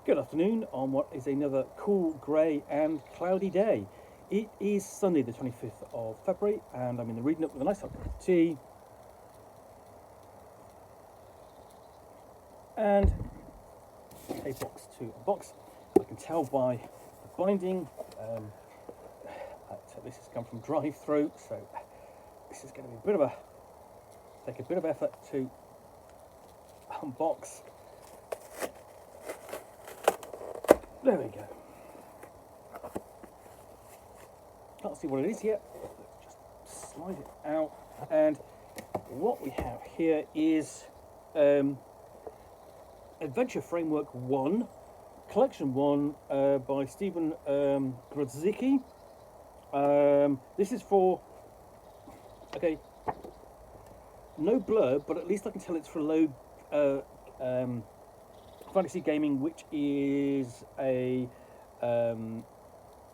Good afternoon on what is another cool, grey and cloudy day. It is Sunday the 25th of February and I'm in the reading up with a nice hot cup of tea and a box to a box. I can tell by the binding that this has come from drive-through, so this is going to be take a bit of effort to unbox. There we go. Can't see what it is yet. Let's just slide it out. And what we have here is Adventure Framework 1, Collection 1 by Stephen Grodzicki. This is for, okay, no blurb, but at least I can tell it's for low fantasy gaming, which is a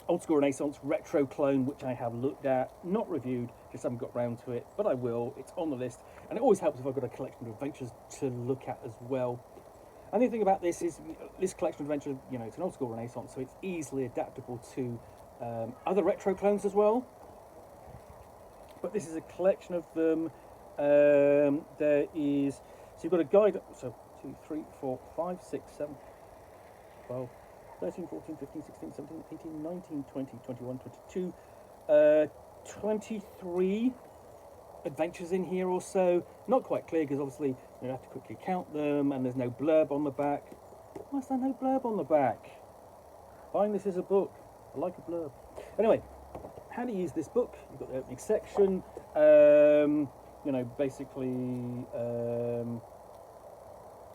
old school Renaissance retro clone, which I have looked at, not reviewed, just haven't got round to it, but I will. It's on the list, and it always helps if I've got a collection of adventures to look at as well. And the thing about this is, this collection of adventures, you know, it's an old school Renaissance, so it's easily adaptable to other retro clones as well. But this is a collection of them. There is, so you've got a guide, so 2, 3, 4, 5, 6, 7, 12, 13, 14, 15, 16, 17, 18, 19, 20, 21, 22, 23 adventures in here or so. Not quite clear because obviously you have to quickly count them, and there's no blurb on the back. Why is there no blurb on the back? Buying this as a book. I like a blurb. Anyway, how to use this book. You've got the opening section. You know, basically,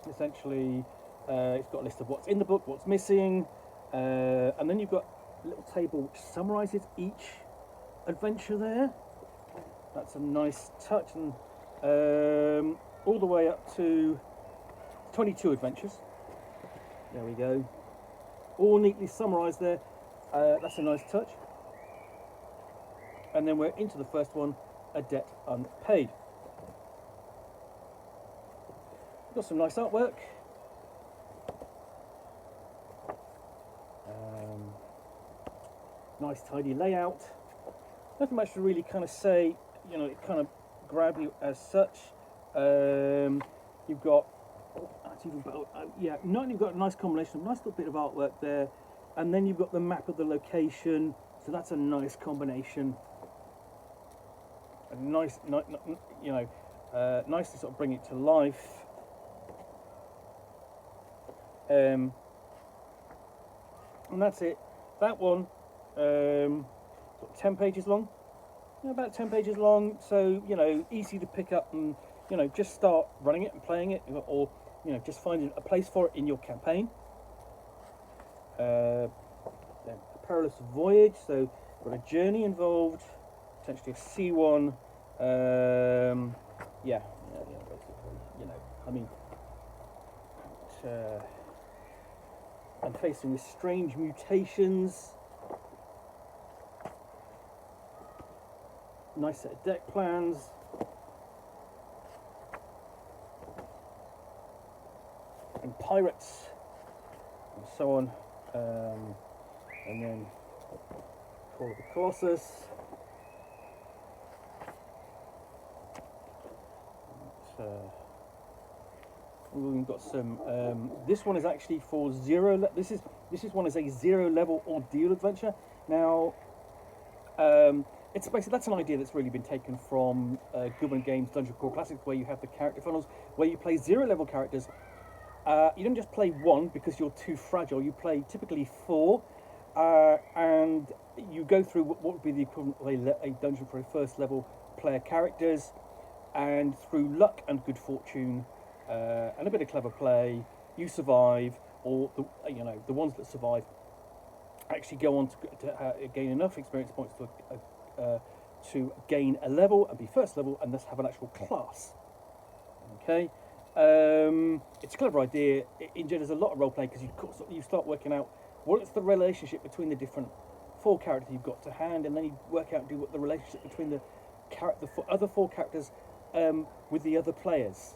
essentially, it's got a list of what's in the book, what's missing, and then you've got a little table which summarises each adventure there. That's a nice touch, and all the way up to 22 adventures. There we go. All neatly summarised there. That's a nice touch. And then we're into the first one, A Debt Unpaid. Got some nice artwork. Nice tidy layout. Nothing much to really kind of say, you know, it kind of grab you as such. You've got, that's even better, yeah, you've got a nice combination, a nice little bit of artwork there, and then you've got the map of the location, so that's a nice combination. A nice, you know, nice to sort of bring it to life. And that's it. That one, 10 pages long. Yeah, about 10 pages long. So, you know, easy to pick up and, you know, just start running it and playing it, or, you know, just finding a place for it in your campaign. Then a perilous voyage. So, got a journey involved, potentially a sea one. Yeah, basically, you know, I mean, I'm facing with strange mutations. Nice set of deck plans. And pirates, and so on. And then Call of the Colossus. We've got some. This one is actually for zero. This is one is a 0 level ordeal adventure. Now, it's basically, that's an idea that's really been taken from Goodman Games Dungeon Crawl Classics, where you have the character funnels, where you play 0 level characters. You don't just play 1 because you're too fragile. You play typically 4, and you go through what would be the equivalent of a dungeon for a first level player characters, and through luck and good fortune. And a bit of clever play, you survive, or the ones that survive actually go on to gain enough experience points to gain a level and be first level, and thus have an actual class. Okay, it's a clever idea. In general, there's a lot of role play because you start working out what's the relationship between the different 4 characters you've got to hand, and then you work out and do what the relationship between the other 4 characters with the other players.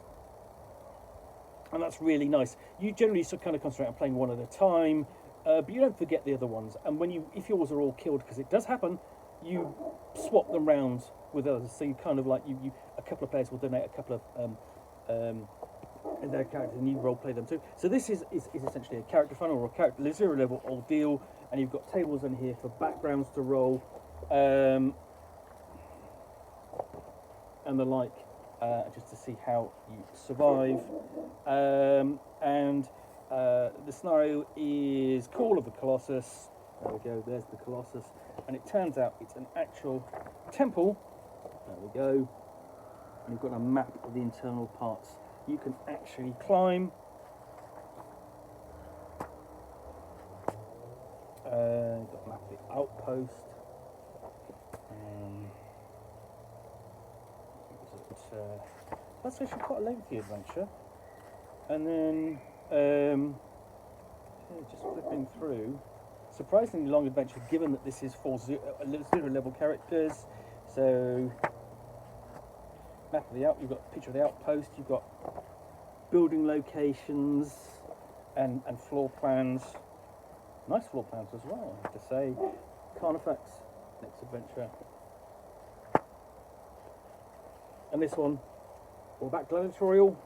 and that's really nice. You generally sort of kind of concentrate on playing one at a time, but you don't forget the other ones. And if yours are all killed, because it does happen, you swap them round with others. So you kind of like a couple of players will donate a couple of their characters, and you role play them too. So this is essentially a character funnel or a character 0 level ordeal, and you've got tables in here for backgrounds to roll, and the like, just to see how you survive. And the scenario is Call of the Colossus. There we go, there's the Colossus. And it turns out it's an actual temple. There we go. And you've got a map of the internal parts. You can actually climb. You've got a map of the outpost. That's actually quite a lengthy adventure. And then, just flipping through, surprisingly long adventure given that this is for 0 level characters. So, map of the you've got a picture of the outpost, you've got building locations and floor plans. Nice floor plans as well, I have to say. Carnifex, next adventure. And this one, all about gladiatorial.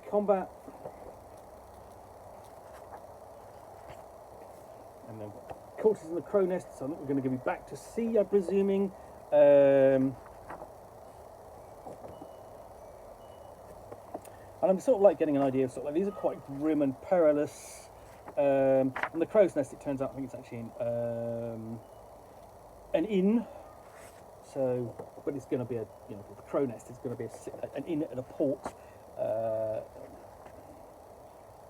Combat. And then Cultists in the Crow Nest, so I think we're going to go back to sea, I'm presuming. And I'm sort of like getting an idea of sort of like, these are quite grim and perilous. And the Crow's Nest, it turns out, I think it's actually an inn. So, but it's going to be the Crow Nest is going to be an inn at a port.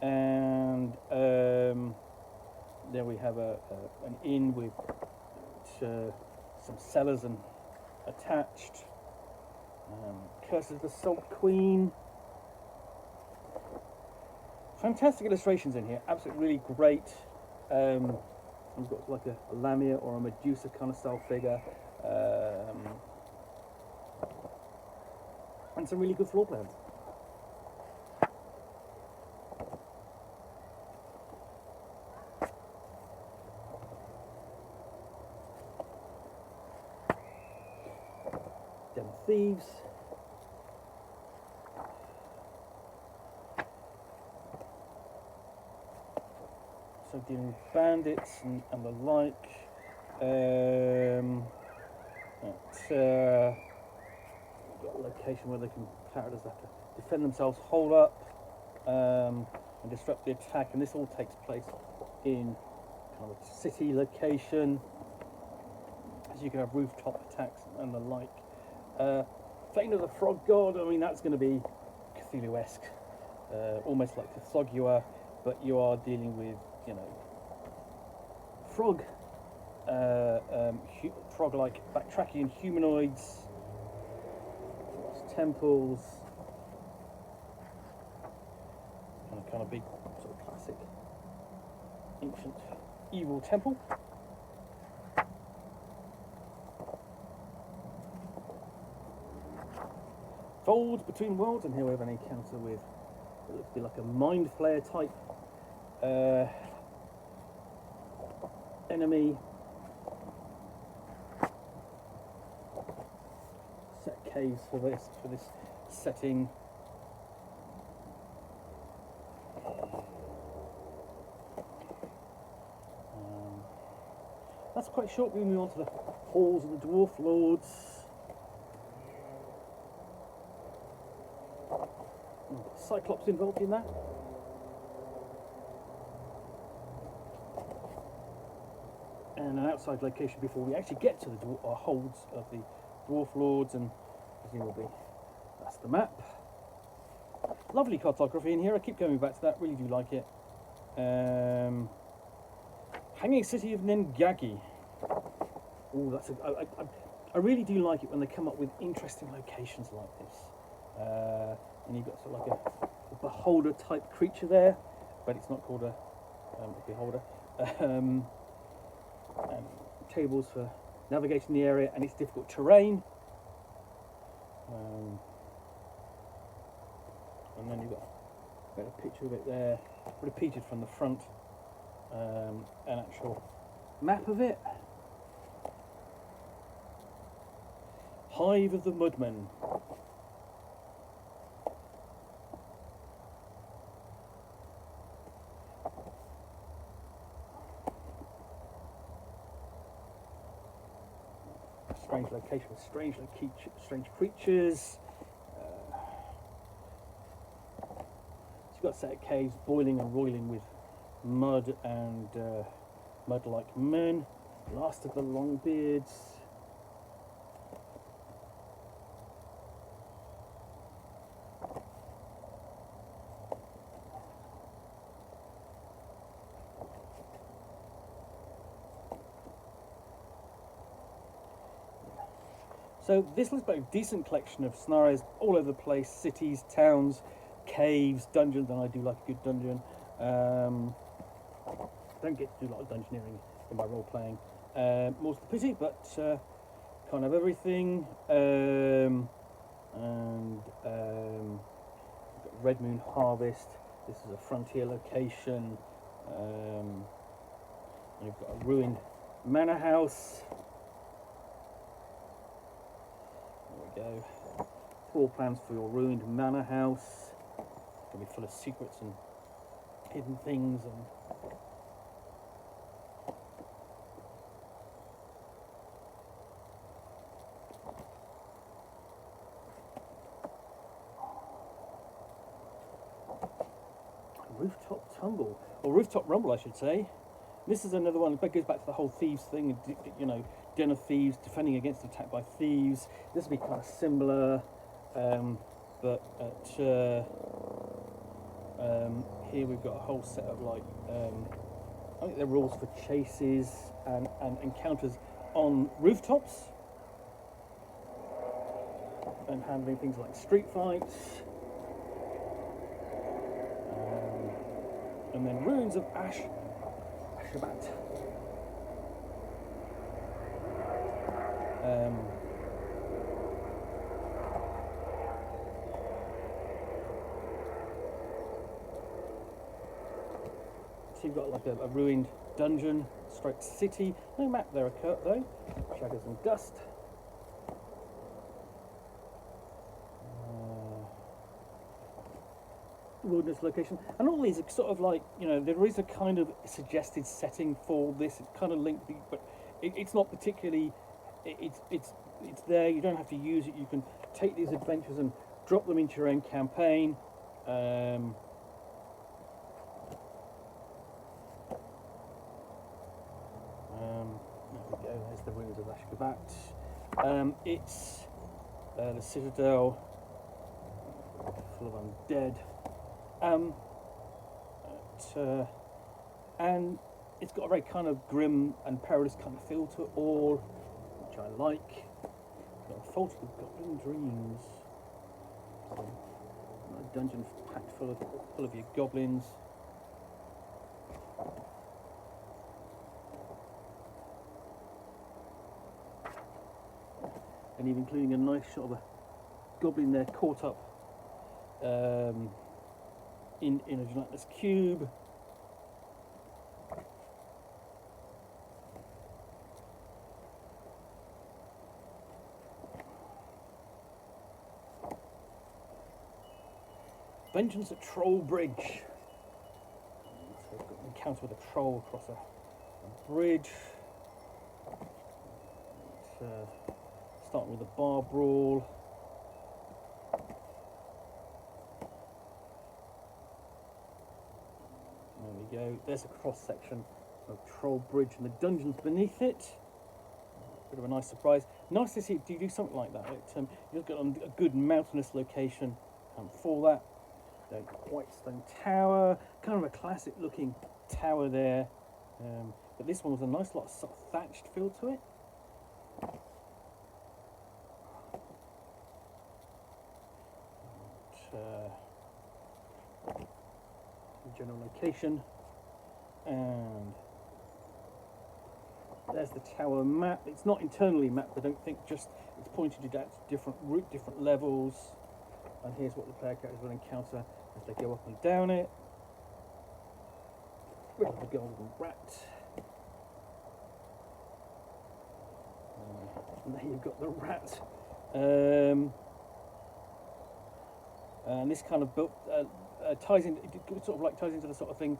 And there we have an inn with some cellars and attached. Curse of the Salt Queen. Fantastic illustrations in here, absolutely really great. We've got like a Lamia or a Medusa kind of style figure. And some really good floor plans. Den of Thieves. So dealing with bandits and the like. Got a location where characters have to defend themselves, hold up, and disrupt the attack. And this all takes place in kind of a city location. As you can have rooftop attacks and the like. Thane of the Frog God. I mean, that's going to be Cthulhu-esque, almost like Cthulhu, but you are dealing with frog. Frog-like backtracking humanoids, temples, and a kind of big sort of classic ancient evil temple. Folds between worlds, and here we have an encounter with what looks to be like a mind flayer type enemy. Set caves for this setting. That's quite short. We move on to the halls of the Dwarf Lords. Cyclops involved in that. And an outside location before we actually get to the holds of the Dwarf Lords, and presumably that's the map. Lovely cartography in here. I keep going back to that. Really do like it. Hanging City of Nengagi. Oh, that's I really do like it when they come up with interesting locations like this. And you've got sort of like a beholder type creature there, but it's not called a beholder. Tables for navigating the area and its difficult terrain. and then you've got a picture of it there, repeated from the front, an actual map of it. Hive of the Mudmen. Strange location with strange creatures. So you've got a set of caves boiling and roiling with mud and mud-like men. Last of the Longbeards. So this looks like a decent collection of scenarios all over the place: cities, towns, caves, dungeons, and I do like a good dungeon. Don't get to do a lot of dungeoneering in my role playing, more's the pity, but can't have everything. We've got Red Moon Harvest. This is a frontier location. And you've got a ruined manor house. Go. Floor plans for your ruined manor house. It's going to be full of secrets and hidden things and rooftop tumble, or rooftop rumble I should say. This is another one that goes back to the whole thieves thing, you know, den of thieves, defending against attack by thieves. This will be kind of similar, but here we've got a whole set of like, I think they're rules for chases and encounters on rooftops, and handling things like street fights. And then ruins of Ashgabat. So you've got like a ruined dungeon, stroke city. No map there occur though. Shadows and dust. Wilderness location, and all these are sort of like, you know, there is a kind of suggested setting for this. It's kind of linked, but it's not particularly. It's there. You don't have to use it. You can take these adventures and drop them into your own campaign. There we go. There's the ruins of Ashgabat. It's the citadel full of undead. And it's got a very kind of grim and perilous kind of feel to it all, which I like. Got a fault with goblin dreams. So, a dungeon packed full of your goblins. And even including a nice shot of a goblin there caught up in a gelatinous cube. Vengeance at Troll Bridge. So we've got an encounter with a troll across a bridge. Starting with a bar brawl. There we go. There's a cross section of Troll Bridge and the dungeons beneath it. Bit of a nice surprise. Nice to see you do something like that. You've got a good mountainous location for that. The Whitestone Tower, kind of a classic looking tower there. But this one was a nice lot of sort of thatched feel to it. General location, and there's the tower map. It's not internally mapped, I don't think, just it's pointed it out to different levels. and here's what the player characters will encounter as they go up and down it. We have the golden rat. And there you've got the rat. And this kind of ties in, sort of like ties into the sort of thing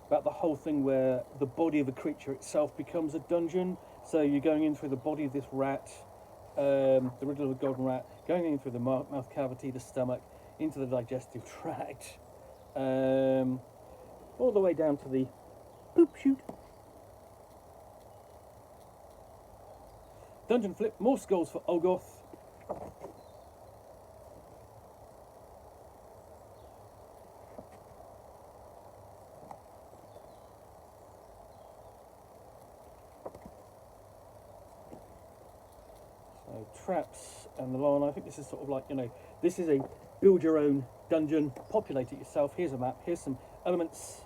about the whole thing where the body of the creature itself becomes a dungeon. So you're going in through the body of this rat, the riddle of the golden rat, going in through the mouth cavity, the stomach, into the digestive tract, all the way down to the poop chute. Dungeon flip, more skulls for Olgoth. So traps and the line. I think this is sort of like, you know, this is a build your own dungeon, populate it yourself. Here's a map, here's some elements,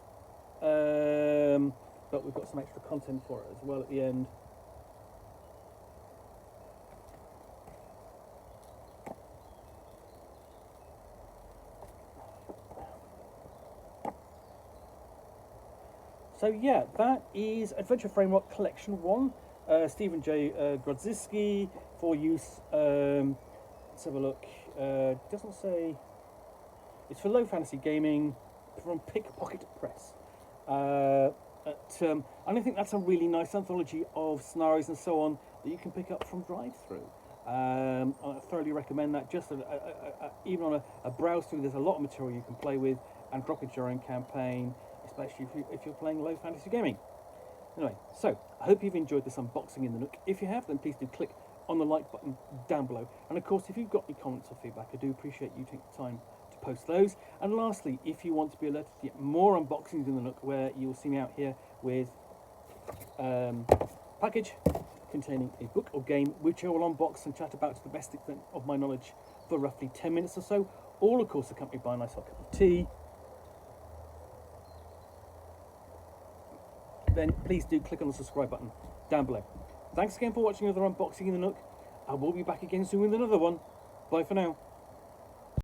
but we've got some extra content for it as well at the end. So yeah, that is Adventure Framework Collection 1, Stephen J Grodzicki, for use. Let's have a look. Doesn't say. It's for low fantasy gaming from Pickpocket Press. And I think that's a really nice anthology of scenarios and so on that you can pick up from drive-through. I thoroughly recommend that. Just even on a browse through, there's a lot of material you can play with and drop into your own campaign, especially if you're playing low fantasy gaming. Anyway, so I hope you've enjoyed this unboxing in the Nook. If you have, then please do click on the like button down below. And of course, if you've got any comments or feedback, I do appreciate you taking the time to post those. And lastly, if you want to be alerted to get more unboxings in the Nook, where you'll see me out here with package containing a book or game, which I will unbox and chat about to the best extent of my knowledge for roughly 10 minutes or so, all of course accompanied by a nice hot cup of tea, then please do click on the subscribe button down below. Thanks again for watching another unboxing in the Nook. I will be back again soon with another one. Bye for now.